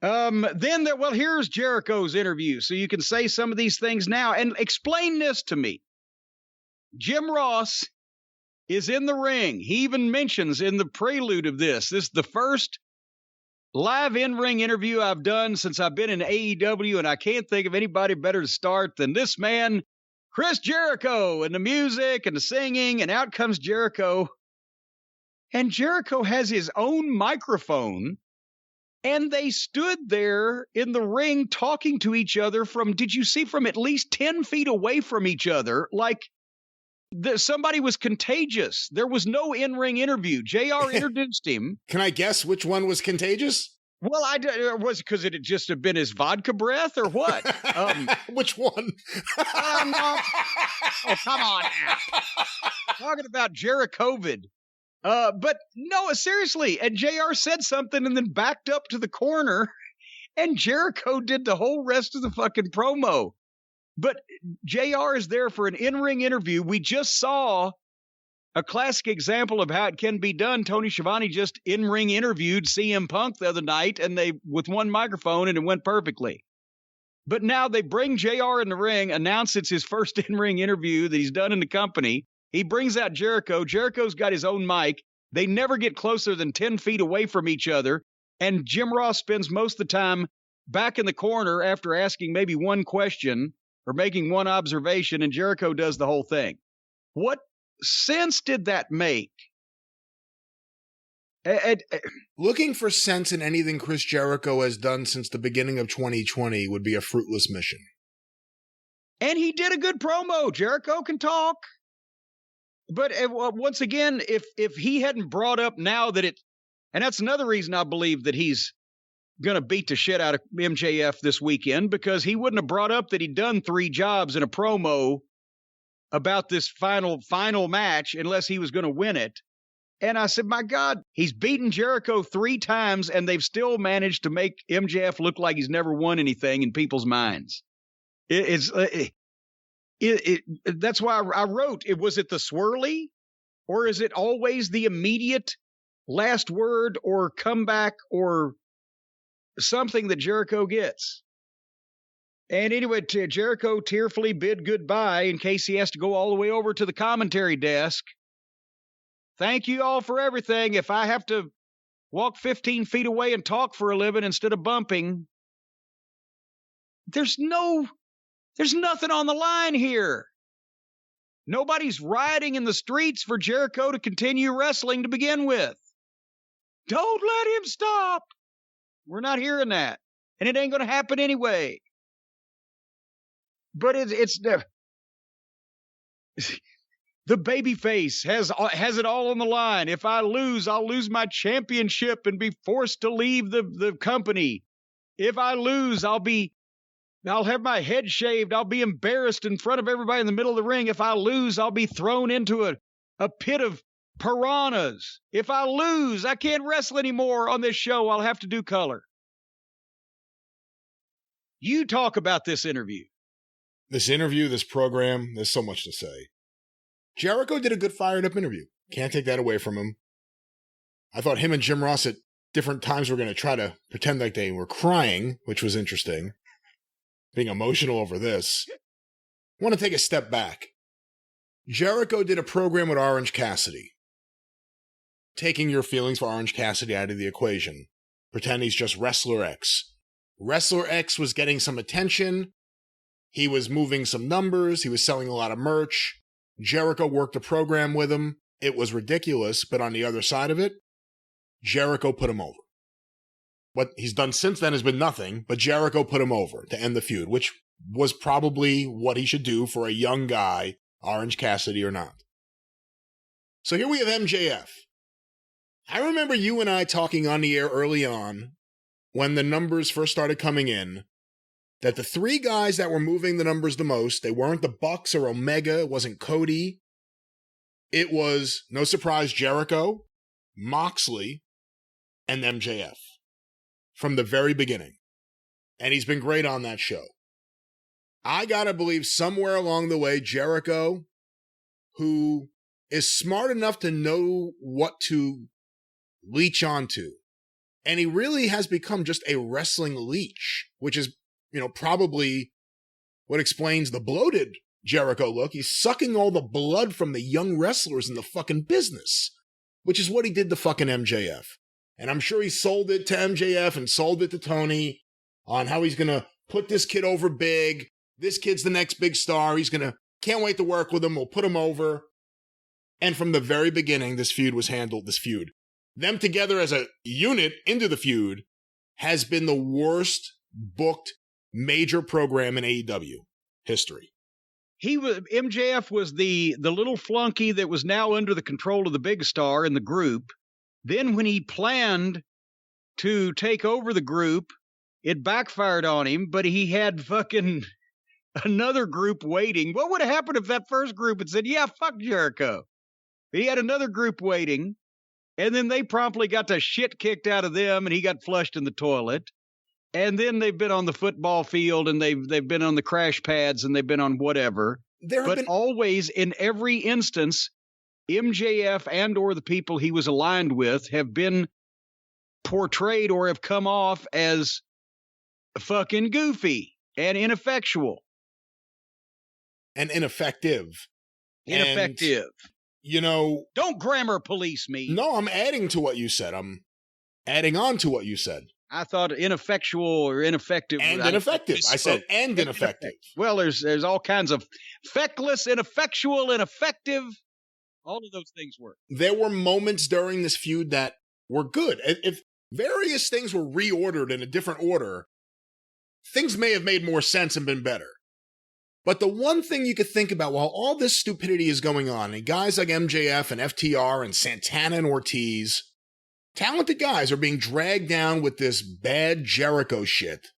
Here's Jericho's interview, so you can say some of these things now and explain this to me. Jim Ross is in the ring. He even mentions in the prelude of this is the first live in-ring interview I've done since I've been in AEW, and I can't think of anybody better to start than this man, Chris Jericho, and the music and the singing, and out comes Jericho. And Jericho has his own microphone, and they stood there in the ring talking to each other from at least 10 feet away from each other, like somebody was contagious. There was no in-ring interview. JR introduced him. Can I guess which one was contagious? Well, was it because it had just have been his vodka breath or what? Which one? Oh, come on now. Talking about Jerichovid. But no, seriously. And JR said something and then backed up to the corner, and Jericho did the whole rest of the fucking promo. But JR is there for an in-ring interview. We just saw a classic example of how it can be done. Tony Schiavone just in-ring interviewed CM Punk the other night, and with one microphone, and it went perfectly. But now they bring JR in the ring, announce it's his first in-ring interview that he's done in the company. He brings out Jericho. Jericho's got his own mic. They never get closer than 10 feet away from each other. And Jim Ross spends most of the time back in the corner after asking maybe one question or making one observation, and Jericho does the whole thing. What sense did that make? Looking for sense in anything Chris Jericho has done since the beginning of 2020 would be a fruitless mission. And he did a good promo. Jericho can talk. But once again, if he hadn't brought up now that and that's another reason I believe that he's going to beat the shit out of MJF this weekend, because he wouldn't have brought up that he'd done 3 jobs in a promo about this final match unless he was going to win it. And I said, my God, he's beaten Jericho 3 times, and they've still managed to make MJF look like he's never won anything in people's minds. That's why I wrote, was it the swirly, or is it always the immediate last word or comeback or something that Jericho gets? And anyway, Jericho tearfully bid goodbye in case he has to go all the way over to the commentary desk. Thank you all for everything. If I have to walk 15 feet away and talk for a living instead of bumping, there's nothing on the line here. Nobody's rioting in the streets for Jericho to continue wrestling to begin with. Don't let him stop. We're not hearing that. And it ain't going to happen anyway. But it's the babyface has it all on the line. If I lose, I'll lose my championship and be forced to leave the company. If I lose, I'll have my head shaved. I'll be embarrassed in front of everybody in the middle of the ring. If I lose, I'll be thrown into a pit of piranhas. If I lose, I can't wrestle anymore on this show. I'll have to do color. You talk about this interview. This program, there's so much to say. Jericho did a good fired-up interview. Can't take that away from him. I thought him and Jim Ross at different times were going to try to pretend like they were crying, which was interesting. Being emotional over this. I want to take a step back. Jericho did a program with Orange Cassidy. Taking your feelings for Orange Cassidy out of the equation. Pretend he's just Wrestler X. Wrestler X was getting some attention. He was moving some numbers. He was selling a lot of merch. Jericho worked a program with him. It was ridiculous, but on the other side of it, Jericho put him over. What he's done since then has been nothing, but Jericho put him over to end the feud, which was probably what he should do for a young guy, Orange Cassidy or not. So here we have MJF. I remember you and I talking on the air early on, when the numbers first started coming in, that the 3 guys that were moving the numbers the most, they weren't the Bucks or Omega, it wasn't Cody. It was, no surprise, Jericho, Moxley, and MJF. From the very beginning. And he's been great on that show. I gotta believe somewhere along the way, Jericho, who is smart enough to know what to leech onto, And he really has become just a wrestling leech, which is, probably what explains the bloated Jericho look. He's sucking all the blood from the young wrestlers in the fucking business, which is what he did to fucking MJF. And I'm sure he sold it to MJF and sold it to Tony on how he's going to put this kid over big. This kid's the next big star. Can't wait to work with him. We'll put him over. And from the very beginning, this feud, them together as a unit into the feud, has been the worst booked major program in AEW history. MJF was the little flunky that was now under the control of the big star in the group. Then when he planned to take over the group, it backfired on him, but he had fucking another group waiting. What would have happened if that first group had said, yeah, fuck Jericho? He had another group waiting, and then they promptly got the shit kicked out of them, and he got flushed in the toilet. And then they've been on the football field, and they've been on the crash pads, and they've been on whatever. Always, in every instance, MJF and or the people he was aligned with have been portrayed or have come off as fucking goofy and ineffectual. And ineffective. Ineffective. And, don't grammar police me. No, I'm adding to what you said. I'm adding on to what you said. I thought ineffectual or ineffective. And ineffective. I said and ineffective. Well, there's all kinds of feckless, ineffectual, ineffective. All of those things work. There were moments during this feud that were good. If various things were reordered in a different order, things may have made more sense and been better. But the one thing you could think about while all this stupidity is going on, and guys like MJF and FTR and Santana and Ortiz, talented guys, are being dragged down with this bad Jericho shit.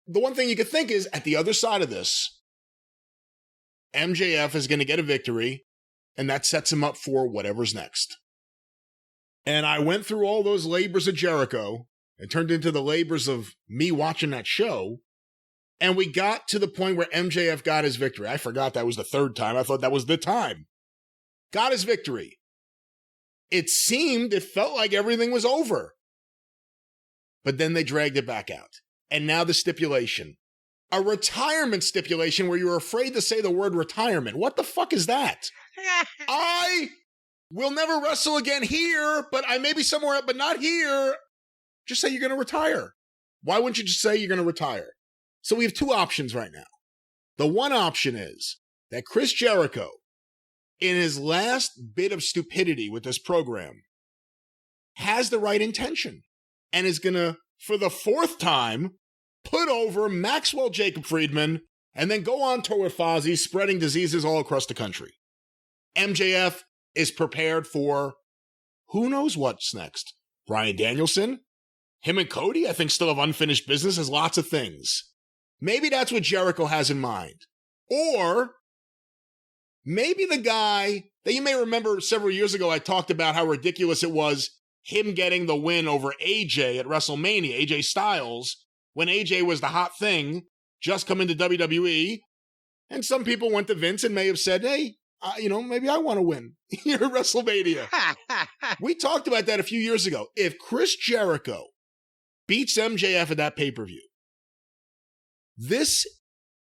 The one thing you could think is, at the other side of this, MJF is going to get a victory, and that sets him up for whatever's next. And I went through all those labors of Jericho and turned into the labors of me watching that show. And we got to the point where MJF got his victory. I forgot that was the third time. I thought that was the time. Got his victory. It felt like everything was over. But then they dragged it back out. And now the stipulation. A retirement stipulation where you're afraid to say the word retirement. What the fuck is that? I will never wrestle again here, but I may be somewhere else, but not here. Just say you're going to retire. Why wouldn't you just say you're going to retire? So we have two options right now. The one option is that Chris Jericho, in his last bit of stupidity with this program, has the right intention and is going to, for the fourth time, put over Maxwell Jacob Friedman and then go on tour with Fozzy, spreading diseases all across the country. MJF is prepared for who knows what's next. Bryan Danielson, him and Cody, I think, still have unfinished business, has lots of things. Maybe that's what Jericho has in mind. Or maybe the guy that you may remember several years ago, I talked about how ridiculous it was him getting the win over AJ at WrestleMania, AJ Styles, when AJ was the hot thing, just coming to WWE. And some people went to Vince and may have said, hey, maybe I want to win here at WrestleMania. We talked about that a few years ago. If Chris Jericho beats MJF at that pay-per-view, this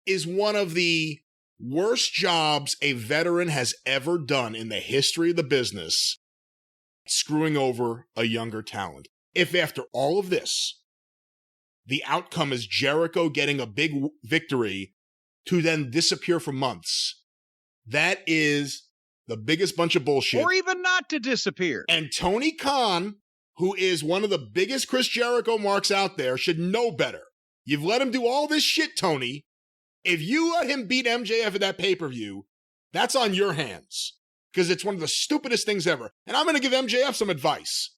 is one of the worst jobs a veteran has ever done in the history of the business, screwing over a younger talent. If after all of this, the outcome is Jericho getting a big victory to then disappear for months, that is the biggest bunch of bullshit. Or even not to disappear. And Tony Khan, who is one of the biggest Chris Jericho marks out there, should know better. You've let him do all this shit, Tony. If you let him beat MJF at that pay-per-view, that's on your hands. Because it's one of the stupidest things ever. And I'm going to give MJF some advice.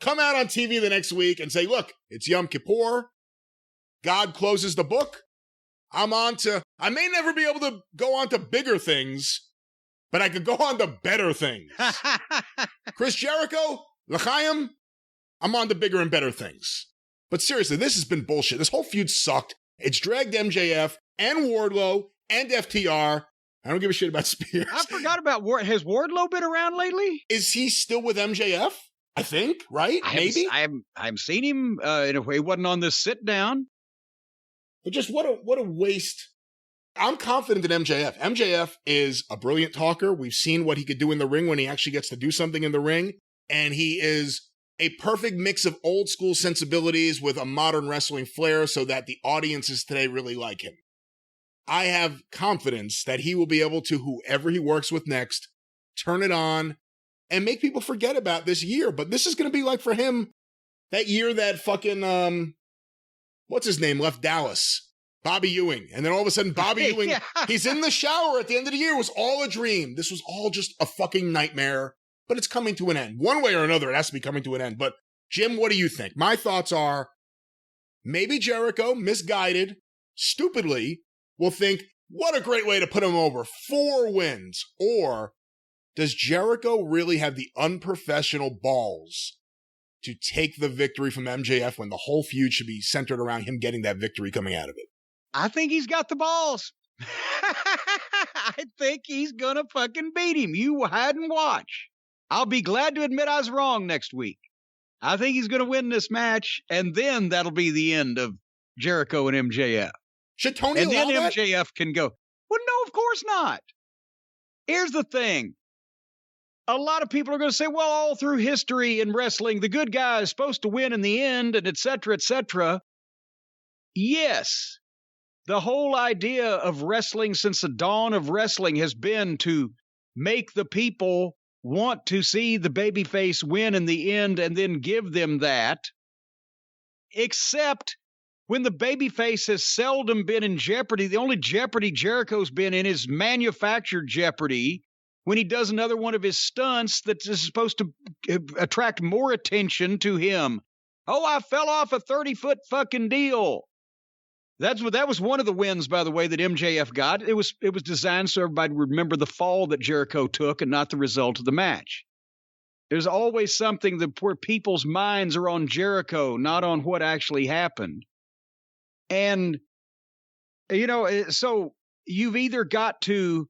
Come out on TV the next week and say, look, it's Yom Kippur. God closes the book. I may never be able to go on to bigger things, but I could go on to better things. Chris Jericho, L'chaim, I'm on to bigger and better things. But seriously, this has been bullshit. This whole feud sucked. It's dragged MJF and Wardlow and FTR. I don't give a shit about Spears. I forgot about Has Wardlow been around lately? Is he still with MJF? I think, right? Maybe. I've seen him in a way. He wasn't on this sit down. But just what a waste. I'm confident in MJF. MJF is a brilliant talker. We've seen what he could do in the ring when he actually gets to do something in the ring. And he is a perfect mix of old school sensibilities with a modern wrestling flair so that the audiences today really like him. I have confidence that he will be able to, whoever he works with next, turn it on and make people forget about this year. But this is going to be like for him, that year that fucking, what's his name, left Dallas. Bobby Ewing. And then all of a sudden, Bobby Ewing, he's in the shower at the end of the year. It was all a dream. This was all just a fucking nightmare, but it's coming to an end. One way or another, it has to be coming to an end. But Jim, what do you think? My thoughts are maybe Jericho, misguided, stupidly, will think, what a great way to put him over. 4 wins. Or does Jericho really have the unprofessional balls to take the victory from MJF when the whole feud should be centered around him getting that victory coming out of it? I think he's got the balls. I think he's going to fucking beat him. You hide and watch. I'll be glad to admit I was wrong next week. I think he's going to win this match, and then that'll be the end of Jericho and MJF. Should Tony allow that? And then MJF can go, well, no, of course not. Here's the thing. A lot of people are going to say, well, all through history in wrestling, the good guy is supposed to win in the end, and et cetera, et cetera. Yes. The whole idea of wrestling since the dawn of wrestling has been to make the people want to see the babyface win in the end and then give them that. Except when the babyface has seldom been in jeopardy. The only jeopardy Jericho's been in is manufactured jeopardy when he does another one of his stunts that is supposed to attract more attention to him. Oh, I fell off a 30-foot fucking deal. That was one of the wins, by the way, that MJF got. It was designed so everybody would remember the fall that Jericho took and not the result of the match. There's always something where people's minds are on Jericho, not on what actually happened. And, so you've either got to,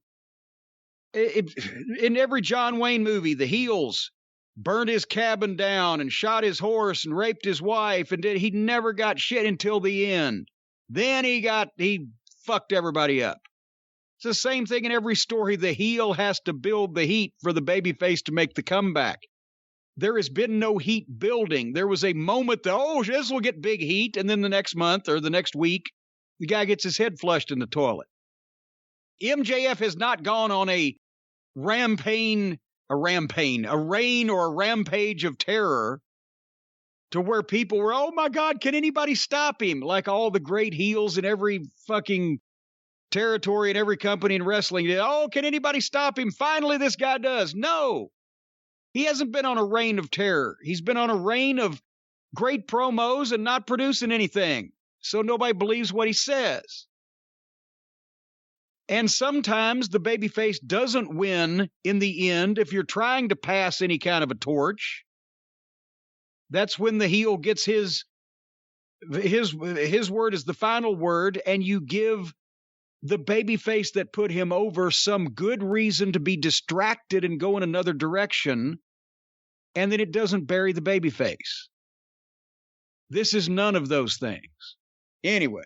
in every John Wayne movie, the heels burned his cabin down and shot his horse and raped his wife, and he never got shit until the end. Then he fucked everybody up. It's the same thing in every story. The heel has to build the heat for the babyface to make the comeback. There has been no heat building. There was a moment that, this will get big heat, and then the next month or the next week, the guy gets his head flushed in the toilet. MJF has not gone on a reign or a rampage of terror to where people were, oh my God, can anybody stop him? Like all the great heels in every fucking territory and every company in wrestling did. Oh, can anybody stop him? Finally, this guy does. No, he hasn't been on a reign of terror. He's been on a reign of great promos and not producing anything. So nobody believes what he says. And sometimes the babyface doesn't win in the end if you're trying to pass any kind of a torch. That's when the heel gets his word is the final word, and you give the babyface that put him over some good reason to be distracted and go in another direction, and then it doesn't bury the babyface. This is none of those things. Anyway,